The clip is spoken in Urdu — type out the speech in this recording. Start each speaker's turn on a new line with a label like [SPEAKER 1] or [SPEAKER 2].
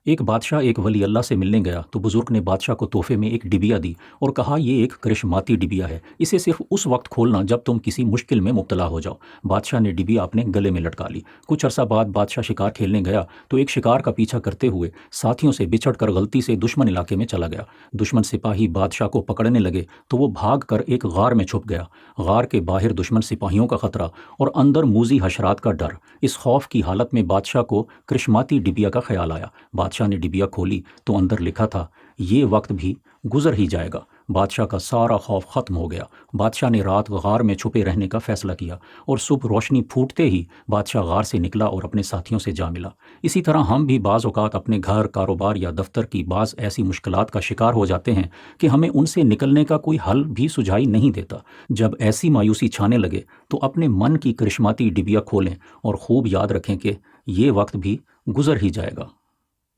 [SPEAKER 1] ایک بادشاہ ایک ولی اللہ سے ملنے گیا تو بزرگ نے بادشاہ کو تحفے میں ایک ڈبیا دی اور کہا یہ ایک کرشماتی ڈبیا ہے، اسے صرف اس وقت کھولنا جب تم کسی مشکل میں مبتلا ہو جاؤ۔ بادشاہ نے ڈبیا اپنے گلے میں لٹکا لی۔ کچھ عرصہ بعد بادشاہ شکار کھیلنے گیا تو ایک شکار کا پیچھا کرتے ہوئے ساتھیوں سے بچھڑ کر غلطی سے دشمن علاقے میں چلا گیا۔ دشمن سپاہی بادشاہ کو پکڑنے لگے تو وہ بھاگ کر ایک غار میں چھپ گیا۔ غار کے باہر دشمن سپاہیوں کا خطرہ اور اندر موذی حشرات کا ڈر۔ اس خوف کی حالت میں بادشاہ کو کرشماتی ڈبیا کا خیال آیا۔ بادشاہ نے ڈبیا کھولی تو اندر لکھا تھا، یہ وقت بھی گزر ہی جائے گا۔ بادشاہ کا سارا خوف ختم ہو گیا۔ بادشاہ نے رات غار میں چھپے رہنے کا فیصلہ کیا اور صبح روشنی پھوٹتے ہی بادشاہ غار سے نکلا اور اپنے ساتھیوں سے جا ملا۔ اسی طرح ہم بھی بعض اوقات اپنے گھر، کاروبار یا دفتر کی بعض ایسی مشکلات کا شکار ہو جاتے ہیں کہ ہمیں ان سے نکلنے کا کوئی حل بھی سجھائی نہیں دیتا۔ جب ایسی مایوسی چھانے لگے تو اپنے من کی کرشماتی ڈبیا کھولیں اور خوب یاد رکھیں کہ یہ وقت بھی گزر ہی جائے گا۔